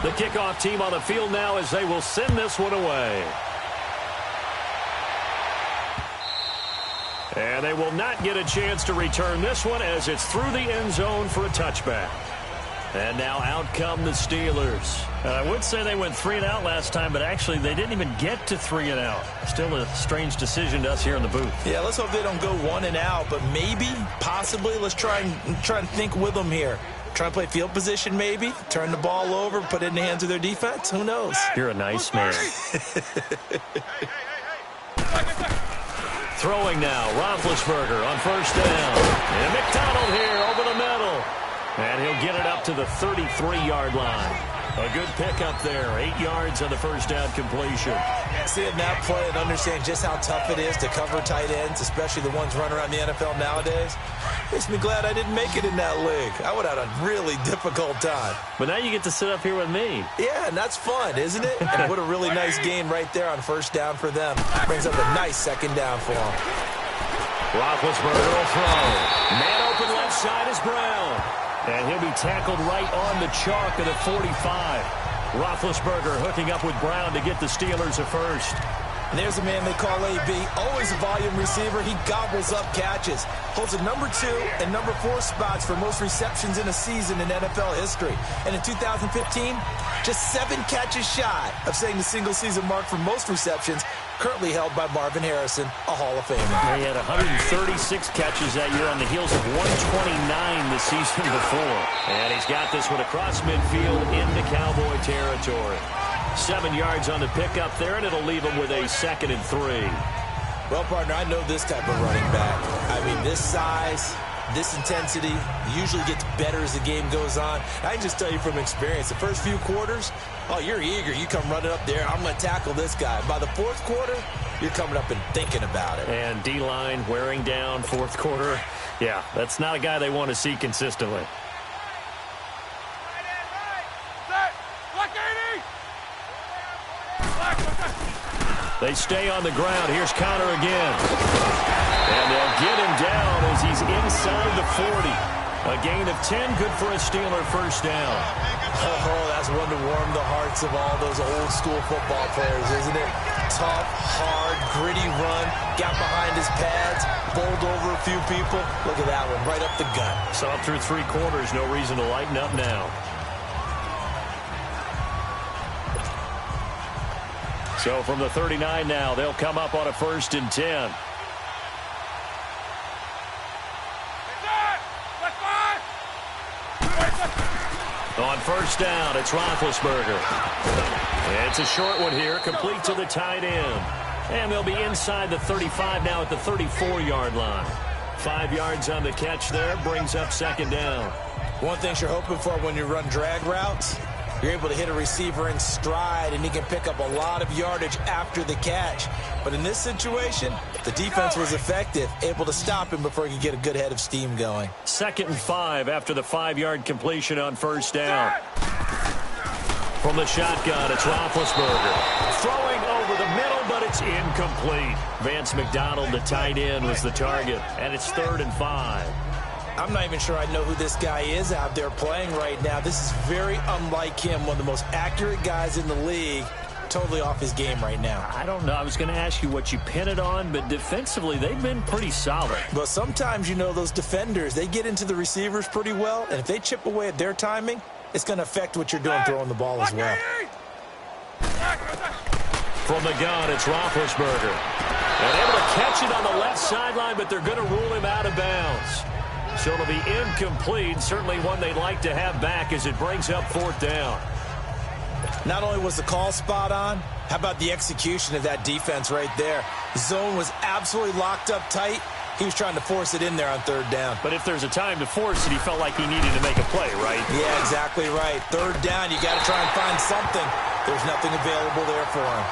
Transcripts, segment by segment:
The kickoff team on the field now as they will send this one away. And they will not get a chance to return this one as it's through the end zone for a touchback. And now out come the Steelers. I would say they went 3 and out last time, but actually they didn't even get to 3 and out. Still a strange decision to us here in the booth. Yeah, let's hope they don't go 1 and out, but maybe, possibly, let's try and think with them here. Try and play field position maybe, turn the ball over, put it in the hands of their defense. Who knows? You're a nice man. Throwing now, Roethlisberger on first down. And McDonald here over the middle. And he'll get it up to the 33-yard line. A good pickup there, 8 yards on the first down completion. Seeing that play and understand just how tough it is to cover tight ends, especially the ones running around the NFL nowadays, makes me glad I didn't make it in that league. I would have had a really difficult time. But now you get to sit up here with me. Yeah, and that's fun, isn't it? And what a really nice gain right there on first down for them. Brings up a nice second down for them. Roethlisberger will throw. Man open left side is Brown. And he'll be tackled right on the chalk of the 45. Roethlisberger hooking up with Brown to get the Steelers a first. And there's a man they call AB, always a volume receiver. He gobbles up catches. Holds a number 2 and number 4 spots for most receptions in a season in NFL history. And in 2015, just 7 catches shy of setting the single-season mark for most receptions, currently held by Marvin Harrison, a Hall of Famer. He had 136 catches that year on the heels of 129 the season before. And he's got this one across midfield into Cowboy territory. 7 yards on the pickup there, and it'll leave him with a 2nd and 3. Well, partner, I know this type of running back. I mean, this size, this intensity usually gets better as the game goes on. I can just tell you from experience, the first few quarters, oh, you're eager. You come running up there, I'm going to tackle this guy. By the 4th quarter, you're coming up and thinking about it. And D-line wearing down 4th quarter. Yeah, that's not a guy they want to see consistently. They stay on the ground. Here's Connor again. And they'll get him down as he's inside the 40. A gain of 10, good for a Steeler first down. Oh, that's one to warm the hearts of all those old school football players, isn't it? Tough, hard, gritty run. Got behind his pads, bowled over a few people. Look at that one, right up the gut. Saw it through 3 quarters. No reason to lighten up now. So from the 39 now, they'll come up on a 1st and 10. On first down, it's Roethlisberger. It's a short one here, complete to the tight end. And they'll be inside the 35 now at the 34-yard line. 5 yards on the catch there, brings up 2nd down. One thing you're hoping for when you run drag routes, you're able to hit a receiver in stride, and he can pick up a lot of yardage after the catch. But in this situation, the defense was effective, able to stop him before he could get a good head of steam going. 2nd and 5 after the 5-yard completion on first down. From the shotgun, it's Roethlisberger. Throwing over the middle, but it's incomplete. Vance McDonald, the tight end, was the target, and it's 3rd and 5. I'm not even sure I know who this guy is out there playing right now. This is very unlike him, one of the most accurate guys in the league. Totally off his game right now. I don't know. I was going to ask you what you pin it on, but defensively, they've been pretty solid. But sometimes, you know, those defenders, they get into the receivers pretty well, and if they chip away at their timing, it's going to affect what you're doing throwing the ball as well. From the gun, it's Roethlisberger. And able to catch it on the left sideline, but they're going to rule him out of bounds. So it'll be incomplete. Certainly one they'd like to have back as it brings up 4th down. Not only was the call spot on, how about the execution of that defense right there? The zone was absolutely locked up tight. He was trying to force it in there on 3rd down. But if there's a time to force it, he felt like he needed to make a play, right? Yeah, exactly right. 3rd down, you got to try and find something. There's nothing available there for him.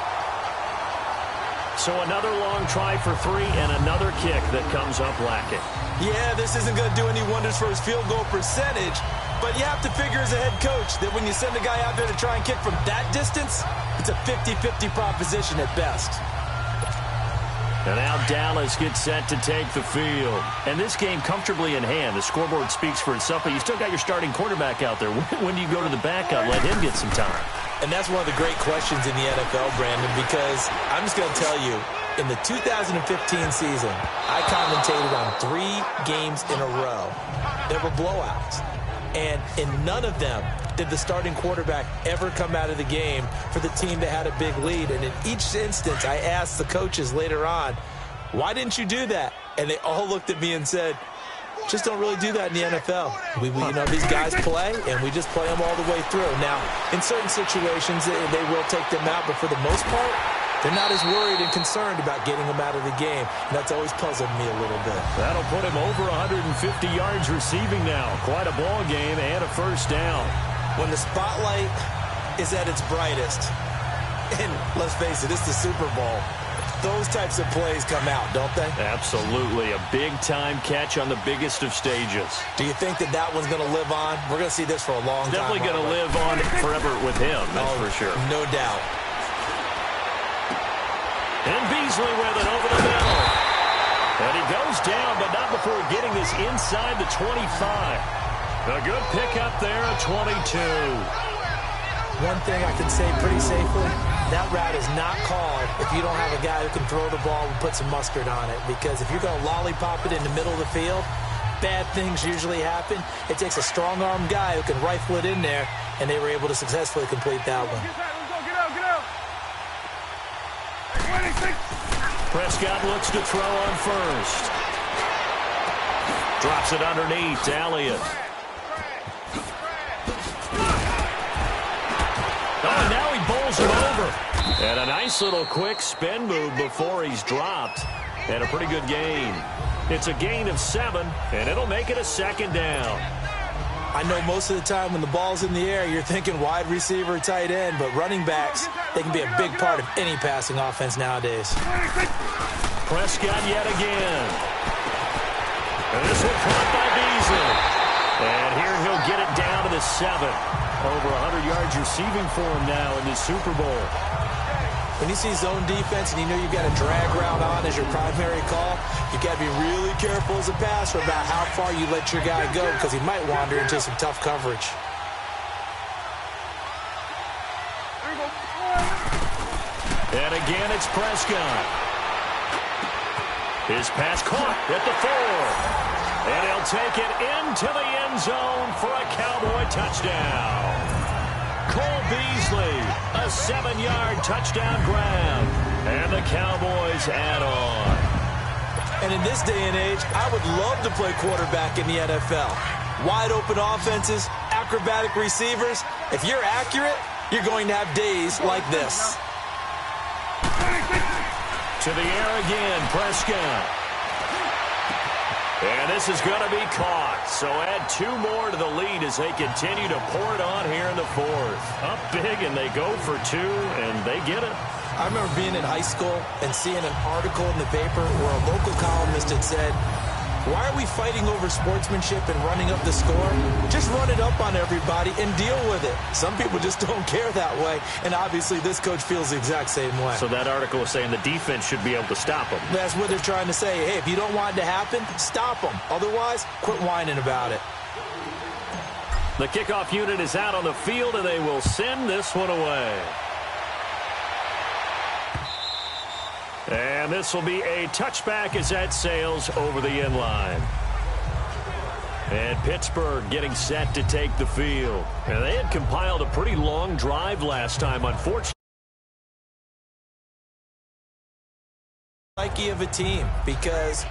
So another long try for 3 and another kick that comes up lacking. Yeah, this isn't going to do any wonders for his field goal percentage, but you have to figure as a head coach that when you send a guy out there to try and kick from that distance, it's a 50-50 proposition at best. And now Dallas gets set to take the field. And this game comfortably in hand. The scoreboard speaks for itself, but you still got your starting quarterback out there. When do you go to the backup, let him get some time? And that's one of the great questions in the NFL, Brandon, because I'm just going to tell you, in the 2015 season, I commentated on 3 games in a row. There were blowouts. And in none of them did the starting quarterback ever come out of the game for the team that had a big lead. And in each instance, I asked the coaches later on, why didn't you do that? And they all looked at me and said, just don't really do that in the NFL. We these guys play, and we just play them all the way through. Now, in certain situations, they will take them out, but for the most part, they're not as worried and concerned about getting them out of the game. And that's always puzzled me a little bit. That'll put him over 150 yards receiving now. Quite a ball game and a first down. When the spotlight is at its brightest, and let's face it, it's the Super Bowl, those types of plays come out, don't they? Absolutely. A big-time catch on the biggest of stages. Do you think that one's going to live on? We're going to see this for a long time. Definitely going to live on forever with him, that's for sure. No doubt. And Beasley with it over the middle. And he goes down, but not before getting this inside the 25. A good pickup there at 22. One thing I can say pretty safely, that route is not called if you don't have a guy who can throw the ball and put some mustard on it. Because if you're going to lollipop it in the middle of the field, bad things usually happen. It takes a strong-armed guy who can rifle it in there, and they were able to successfully complete that one. Prescott looks to throw on first. Drops it underneath to Elliott. Oh, and now he bowls him over. And a nice little quick spin move before he's dropped. And a pretty good gain. It's a gain of 7, and it'll make it a second down. I know most of the time when the ball's in the air, you're thinking wide receiver, tight end, but running backs, they can be a big part of any passing offense nowadays. Prescott yet again. And this one caught by Beasley. And here he'll get it down to the 7. Over 100 yards receiving for him now in this Super Bowl. When you see zone defense and you know you've got a drag route on as your primary call, you got to be really careful as a passer about how far you let your guy go because he might wander into some tough coverage. And again, it's Prescott. His pass caught at the 4. And he'll take it into the end zone for a Cowboy touchdown. Cole Beasley, a 7-yard touchdown grab. And the Cowboys add on. And in this day and age, I would love to play quarterback in the NFL. Wide open offenses, acrobatic receivers. If you're accurate, you're going to have days like this. To the air again, Prescott. And this is going to be caught. So add 2 more to the lead as they continue to pour it on here in the 4th. Up big, and they go for 2, and they get it. I remember being in high school and seeing an article in the paper where a local columnist had said, why are we fighting over sportsmanship and running up the score? Just run it up on everybody and deal with it. Some people just don't care that way, and obviously this coach feels the exact same way. So that article is saying the defense should be able to stop them. That's what they're trying to say. Hey, if you don't want it to happen, stop them. Otherwise, quit whining about it. The kickoff unit is out on the field, and they will send this one away. And this will be a touchback as that sails over the end line. And Pittsburgh getting set to take the field. And they had compiled a pretty long drive last time, unfortunately. Psyche of a team, because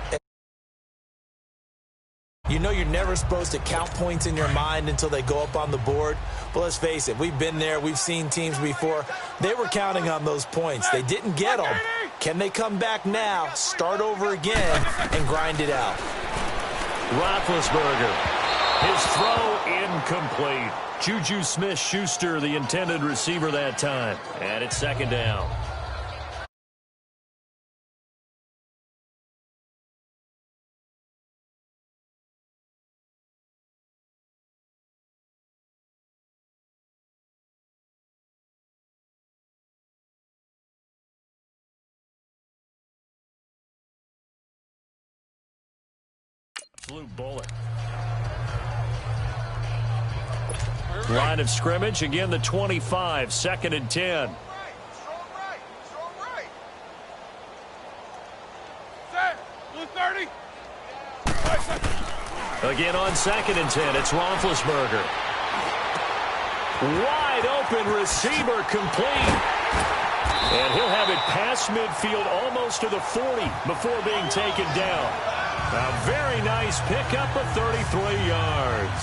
you know you're never supposed to count points in your mind until they go up on the board. But let's face it, we've been there. We've seen teams before. They were counting on those points. They didn't get them. Can they come back now, start over again, and grind it out? Roethlisberger. His throw incomplete. Juju Smith-Schuster, the intended receiver that time. And it's second down. absolute bullet. Line of scrimmage, again the 25, 2nd and 10. Again on 2nd and 10, it's Roethlisberger. Wide open receiver, complete. And he'll have it past midfield almost to the 40 before being taken down. A very nice pickup of 33 yards.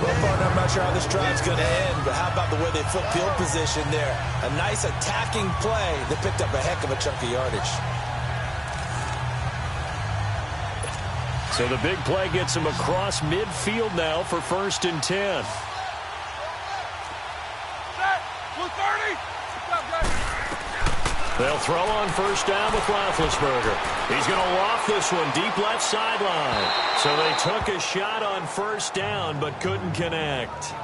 Well, partner, I'm not sure how this drive's going to end, but how about the way they flip field position there? A nice attacking play that picked up a heck of a chunk of yardage. So the big play gets him across midfield now for 1st and 10. They'll throw on 1st down with Roethlisberger. He's going to loft this one deep left sideline. So they took a shot on 1st down but couldn't connect.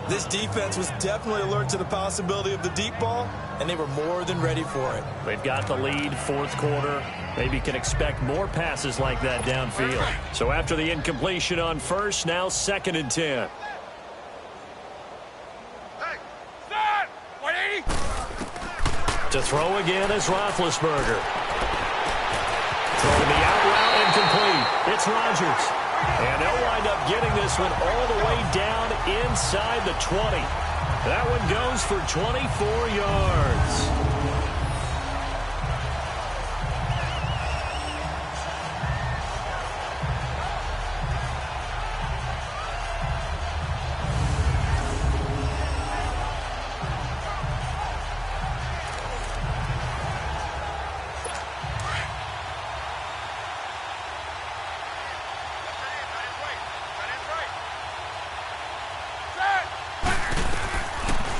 This defense was definitely alert to the possibility of the deep ball, and they were more than ready for it. They've got the lead, 4th quarter. Maybe can expect more passes like that downfield. So after the incompletion on 1st, now 2nd and 10. To throw again is Roethlisberger. Throwing the out route incomplete. It's Rodgers. And they'll wind up getting this one all the way down inside the 20. That one goes for 24 yards.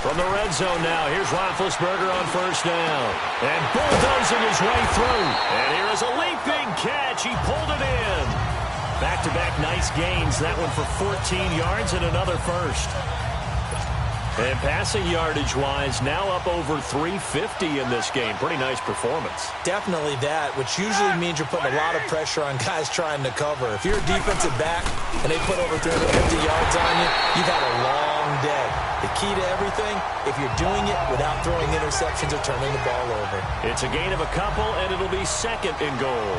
From the red zone now, here's Roethlisberger on 1st down. And bulldozing his way through. And here is a leaping catch. He pulled it in. Back-to-back nice gains. That one for 14 yards and another 1st. And passing yardage-wise, now up over 350 in this game. Pretty nice performance. Definitely that, which usually means you're putting a lot of pressure on guys trying to cover. If you're a defensive back and they put over 350 yards on you, you've had a long day. The key to everything, if you're doing it without throwing interceptions or turning the ball over. It's a gain of a couple, and it'll be 2nd and goal.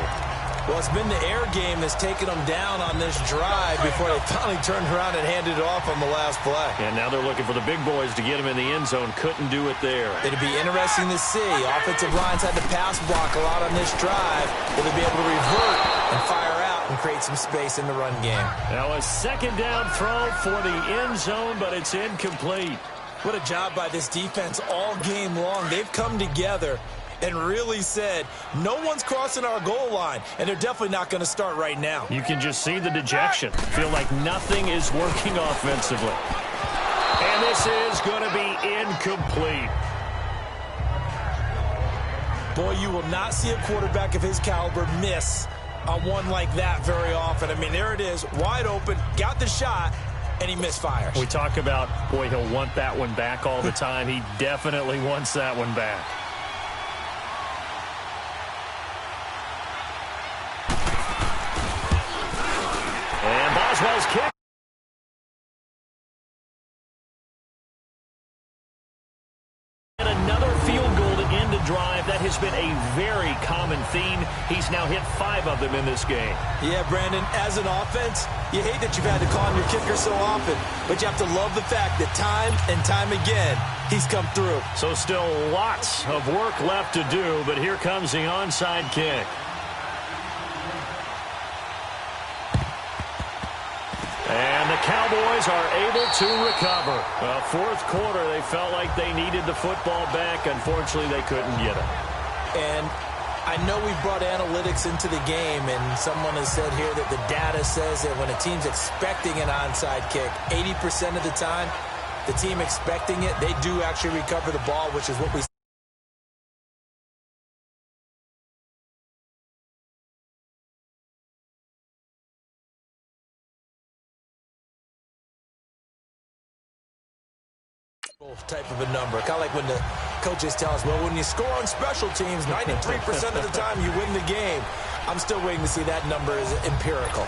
Well, it's been the air game that's taken them down on this drive before they finally turned around and handed it off on the last play. And now they're looking for the big boys to get him in the end zone. Couldn't do it there. It'd be interesting to see. Offensive lines had to pass block a lot on this drive. Will they be able to revert and fire out and create some space in the run game? Now a 2nd down throw for the end zone, but it's incomplete. What a job by this defense all game long. They've come together and really said, no one's crossing our goal line, and they're definitely not going to start right now. You can just see the dejection. Feel like nothing is working offensively. And this is going to be incomplete. Boy, you will not see a quarterback of his caliber miss on one like that very often. I mean, there it is, wide open, got the shot, and he misfires. We talk about, boy, he'll want that one back all the time. He definitely wants that one back. And Boswell's kick. And another field goal to end the drive. That has been a very common theme. He's now hit 5 of them in this game. Yeah, Brandon, as an offense, you hate that you've had to call on your kicker so often, but you have to love the fact that time and time again, he's come through. So still lots of work left to do, but here comes the onside kick. And the Cowboys are able to recover. Well, 4th quarter, they felt like they needed the football back. Unfortunately, they couldn't get it. And I know we brought analytics into the game, and someone has said here that the data says that when a team's expecting an onside kick, 80% of the time, the team expecting it, they do actually recover the ball, which is what we type of a number. Kind of like when the coaches tell us, well, when you score on special teams, 93% of the time you win the game. I'm still waiting to see that number is empirical.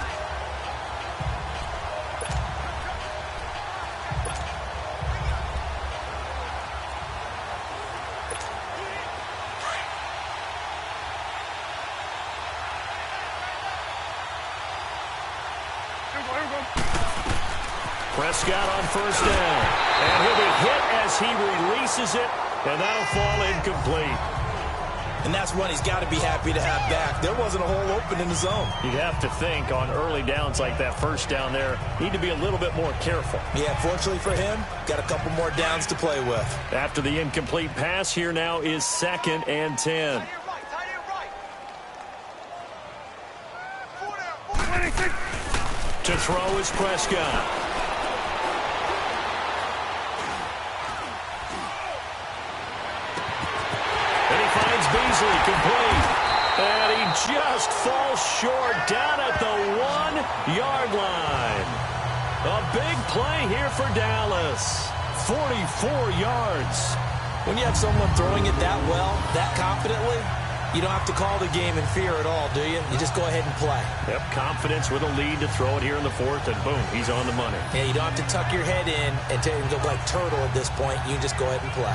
Prescott on first down. And he'll be hit as he releases it, and that'll fall incomplete. And that's one he's got to be happy to have back. There wasn't a hole open in the zone. You'd have to think on early downs like that first down there, need to be a little bit more careful. Yeah, fortunately for him, got a couple more downs to play with. After the incomplete pass, here now is 2nd and 10. To throw is Prescott. Beasley complete. And he just falls short down at the 1-yard line. A big play here for Dallas. 44 yards. When you have someone throwing it that well, that confidently, you don't have to call the game in fear at all, do you? You just go ahead and play. Yep, confidence with a lead to throw it here in the 4th, and boom, he's on the money. Yeah, you don't have to tuck your head in and go like turtle at this point. You just go ahead and play.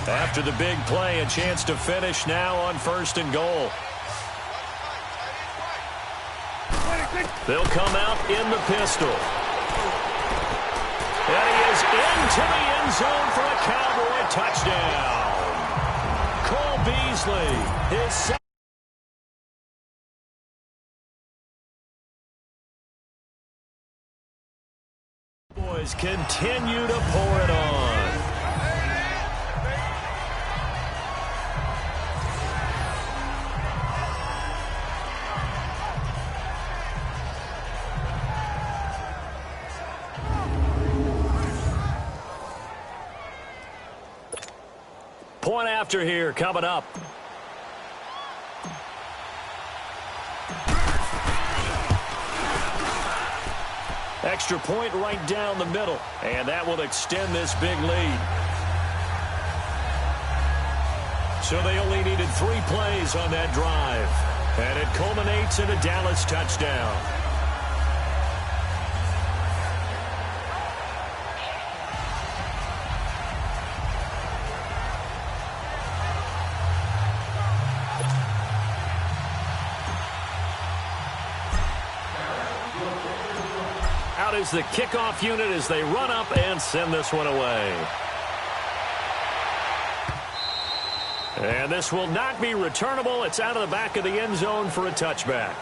After the big play, a chance to finish now on 1st and goal. They'll come out in the pistol. And he is into the end zone for a Cowboy touchdown. Cole Beasley, his second. Boys continue to pour it on. Point after here coming up. Extra point right down the middle, and that will extend this big lead. So they only needed 3 plays on that drive, and it culminates in a Dallas touchdown. Out is the kickoff unit as they run up and send this one away. And this will not be returnable. It's out of the back of the end zone for a touchback.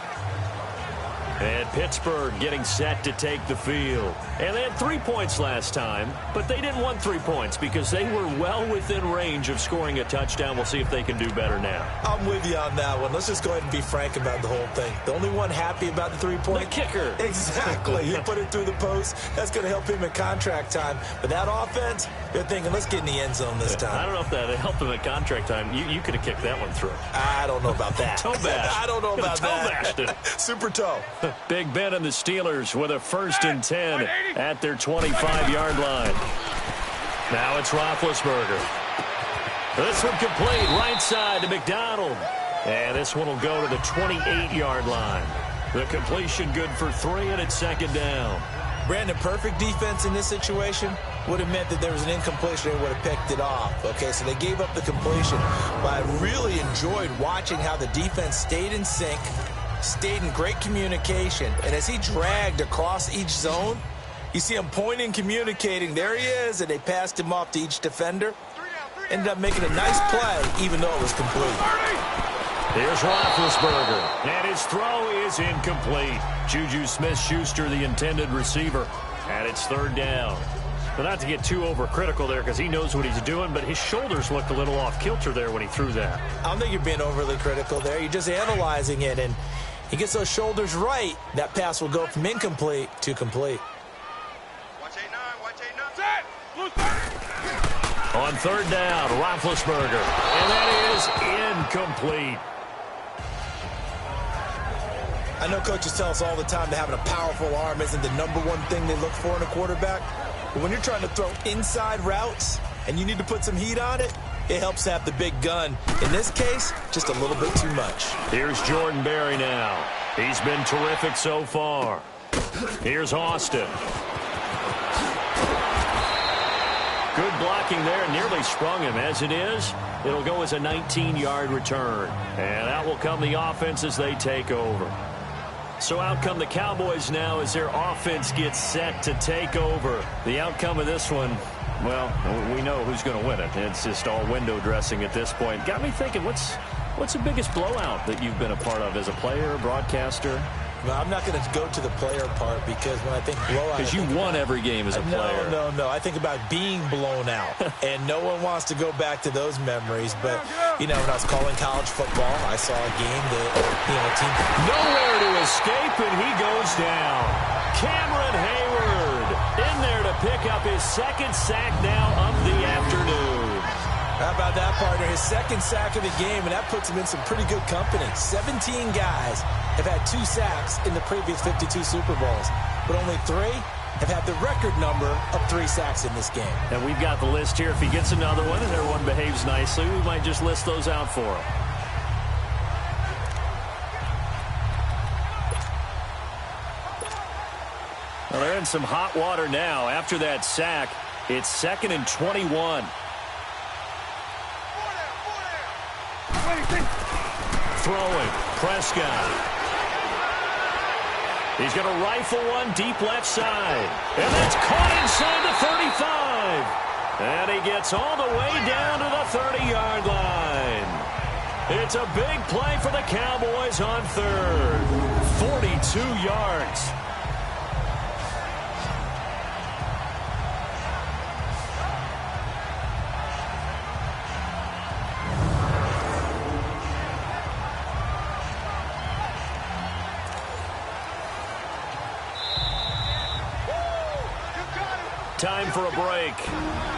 And Pittsburgh getting set to take the field. And they had 3 points last time, but they didn't want 3 points because they were well within range of scoring a touchdown. We'll see if they can do better now. I'm with you on that one. Let's just go ahead and be frank about the whole thing. The only one happy about the 3-point. The kicker. Exactly. He put it through the post. That's going to help him in contract time. But that offense, they're thinking, let's get in the end zone this time. I don't know if that helped him at contract time. You could have kicked that one through. I don't know about that. Toe bash. I don't know about that. Toe bashed it. Super toe. Big Ben and the Steelers with a 1st and 10 at their 25-yard line. Now it's Roethlisberger. This one complete right side to McDonald. And this one will go to the 28-yard line. The completion good for 3, and it's 2nd down. Brandon, perfect defense in this situation would have meant that there was an incompletion and would have picked it off. Okay, so they gave up the completion. But I really enjoyed watching how the defense stayed in sync, stayed in great communication, and as he dragged across each zone, you see him pointing, communicating. There he is, and they passed him off to each defender. Ended up making a nice play, even though it was complete. Here's Roethlisberger, and his throw is incomplete. Juju Smith-Schuster, the intended receiver, and it's 3rd down. But not to get too overcritical there because he knows what he's doing, but his shoulders looked a little off kilter there when he threw that. I don't think you're being overly critical there. You're just analyzing it, and he gets those shoulders right. That pass will go from incomplete to complete. Watch 8-9, watch 8-9. On 3rd down, Roethlisberger, and that is incomplete. I know coaches tell us all the time that having a powerful arm isn't the #1 thing they look for in a quarterback. But when you're trying to throw inside routes and you need to put some heat on it, it helps to have the big gun. In this case, just a little bit too much. Here's Jordan Berry now. He's been terrific so far. Here's Austin. Good blocking there, nearly sprung him. As it is, it'll go as a 19-yard return. And out will come the offense as they take over. So out come the Cowboys now as their offense gets set to take over. The outcome of this one, well, we know who's going to win it. It's just all window dressing at this point. Got me thinking, what's the biggest blowout that you've been a part of as a player, broadcaster? Well, I'm not going to go to the player part because when I think blowout... Because you won every game as a player. No. I think about being blown out. And no one wants to go back to those memories. But, you know, when I was calling college football, I saw a game that, team... Nowhere to escape, and he goes down. Cameron Hayward in there to pick up his second sack now of the afternoon. How about that, partner? His second sack of the game, and that puts him in some pretty good company. 17 guys have had 2 sacks in the previous 52 Super Bowls, but only 3 have had the record number of 3 sacks in this game. And we've got the list here. If he gets another one and everyone behaves nicely, we might just list those out for him. Well, they're in some hot water now. After that sack, it's 2nd and 21. Throwing, Prescott. He's going to rifle one deep left side. And that's caught inside the 35. And he gets all the way down to the 30-yard line. It's a big play for the Cowboys on 3rd. 42 yards. Time for a break.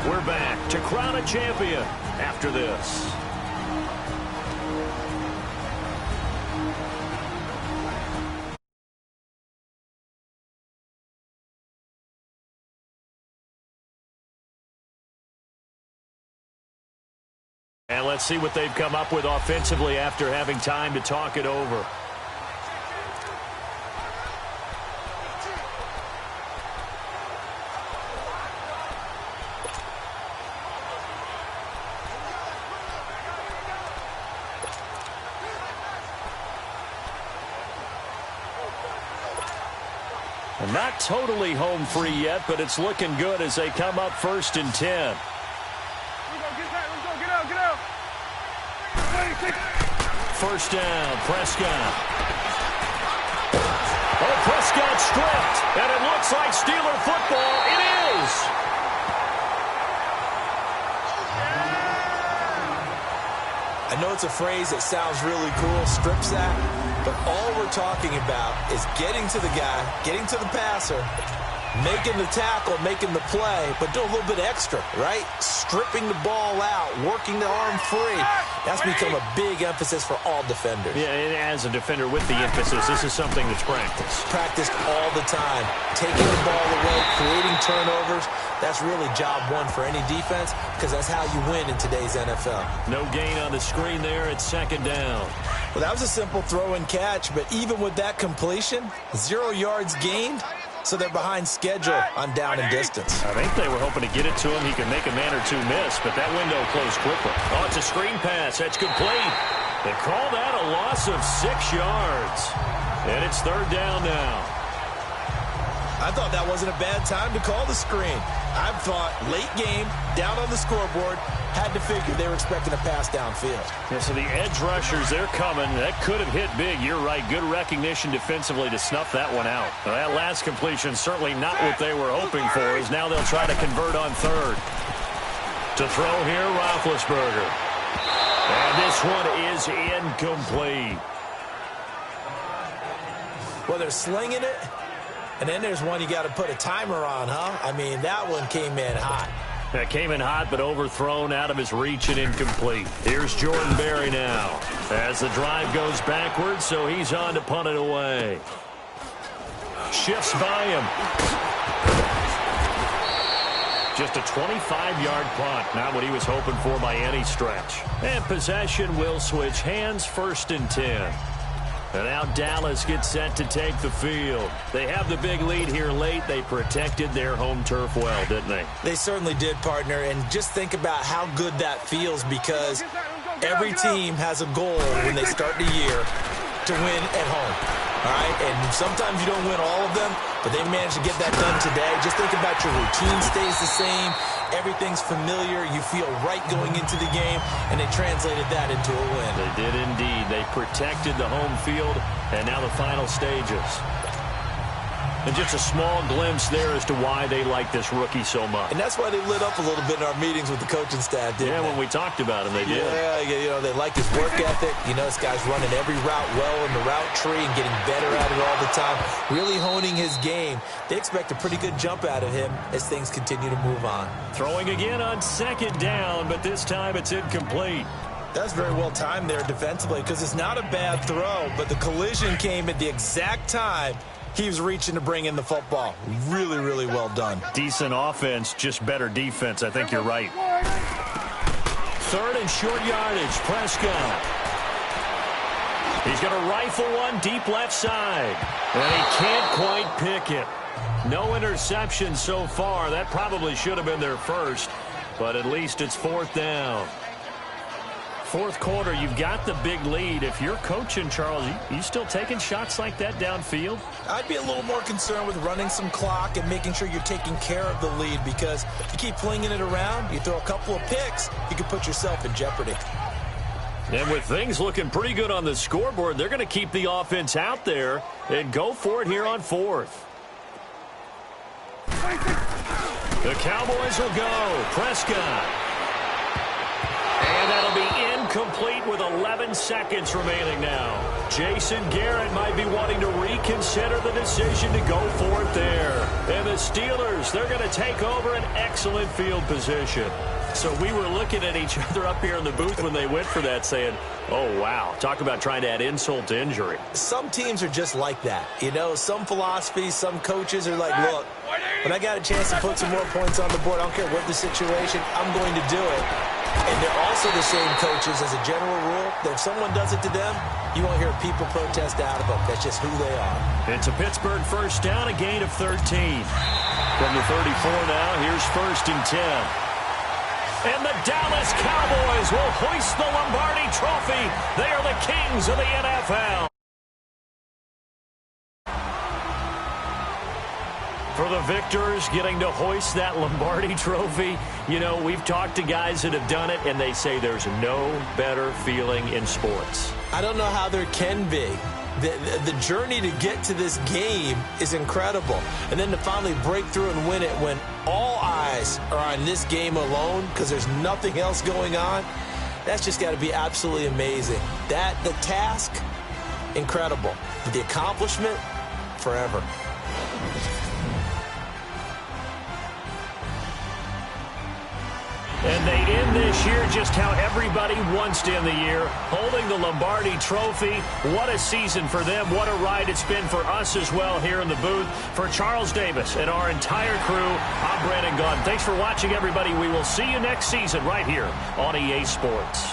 We're back to crown a champion after this. And let's see what they've come up with offensively after having time to talk it over. Not totally home free yet, but it's looking good as they come up 1st and 10. First down, Prescott. Oh, Prescott stripped, and it looks like Steeler football. It is. I know it's a phrase that sounds really cool, strip sack, but all we're talking about is getting to the guy, getting to the passer, making the tackle, making the play, but do a little bit extra, right? Stripping the ball out, working the arm free. That's become a big emphasis for all defenders. Yeah, and as a defender with the emphasis, this is something that's practiced. Practiced all the time. Taking the ball away, creating turnovers. That's really job one for any defense because that's how you win in today's NFL. No gain on the screen there. It's 2nd down. Well, that was a simple throw and catch, but even with that completion, 0 yards gained. So they're behind schedule on down and distance. I think they were hoping to get it to him. He could make a man or two miss, but that window closed quickly. Oh, it's a screen pass. That's complete. They call that a loss of 6 yards. And it's 3rd down now. I thought that wasn't a bad time to call the screen. I thought late game, down on the scoreboard, had to figure they were expecting a pass downfield. Yeah, so the edge rushers, they're coming. That could have hit big. You're right. Good recognition defensively to snuff that one out. Well, that last completion certainly not what they were hoping for, as now they'll try to convert on 3rd. To throw here, Roethlisberger. And this one is incomplete. Well, they're slinging it. And then there's one you got to put a timer on, huh? I mean, that one came in hot. That came in hot, but overthrown out of his reach and incomplete. Here's Jordan Berry now. As the drive goes backwards, so he's on to punt it away. Shifts by him. Just a 25-yard punt. Not what he was hoping for by any stretch. And possession will switch hands, 1st and 10. And now Dallas gets set to take the field. They have the big lead here late. They protected their home turf well, didn't they? They certainly did, partner. And just think about how good that feels, because every team has a goal when they start the year to win at home. All right? And sometimes you don't win all of them, but they managed to get that done today. Just think about your routine stays the same. Everything's familiar. You feel right going into the game, and they translated that into a win. They did indeed. They protected the home field, and now the final stages. And just a small glimpse there as to why they like this rookie so much. And that's why they lit up a little bit in our meetings with the coaching staff, didn't they? When we talked about him, they did. Yeah, you know, they like his work ethic. You know, this guy's running every route well in the route tree and getting better at it all the time, really honing his game. They expect a pretty good jump out of him as things continue to move on. Throwing again on 2nd down, but this time it's incomplete. That's very well timed there defensively, because it's not a bad throw, but the collision came at the exact time he was reaching to bring in the football. Really, really well done. Decent offense, just better defense. I think you're right. 3rd and short yardage. Prescott. He's going to rifle one deep left side. And he can't quite pick it. No interception so far. That probably should have been their first, but at least it's 4th down. 4th quarter, you've got the big lead. If you're coaching, Charles, you still taking shots like that downfield? I'd be a little more concerned with running some clock and making sure you're taking care of the lead, because if you keep flinging it around, you throw a couple of picks, you can put yourself in jeopardy. And with things looking pretty good on the scoreboard, they're going to keep the offense out there and go for it here on 4th. The Cowboys will go. Prescott. And that'll be incomplete with 11 seconds remaining now. Jason Garrett might be wanting to reconsider the decision to go for it there. And the Steelers, they're going to take over an excellent field position. So we were looking at each other up here in the booth when they went for that, saying, oh, wow, talk about trying to add insult to injury. Some teams are just like that. You know, some philosophies, some coaches are like, look, when I got a chance to put some more points on the board, I don't care what the situation, I'm going to do it. And they're also the same coaches, as a general rule, that if someone does it to them, you won't hear people protest out of them. That's just who they are. It's a Pittsburgh 1st down, a gain of 13. From the 34 now, here's 1st and 10. And the Dallas Cowboys will hoist the Lombardi Trophy. They are the kings of the NFL. For the victors, getting to hoist that Lombardi Trophy, you know, we've talked to guys that have done it, and they say there's no better feeling in sports. I don't know how there can be. The journey to get to this game is incredible. And then to finally break through and win it when all eyes are on this game alone because there's nothing else going on, that's just got to be absolutely amazing. The task, incredible. But the accomplishment, forever. And they end this year just how everybody wants to end the year, holding the Lombardi Trophy. What a season for them. What a ride it's been for us as well here in the booth. For Charles Davis and our entire crew, I'm Brandon Gaudin. Thanks for watching, everybody. We will see you next season right here on EA Sports.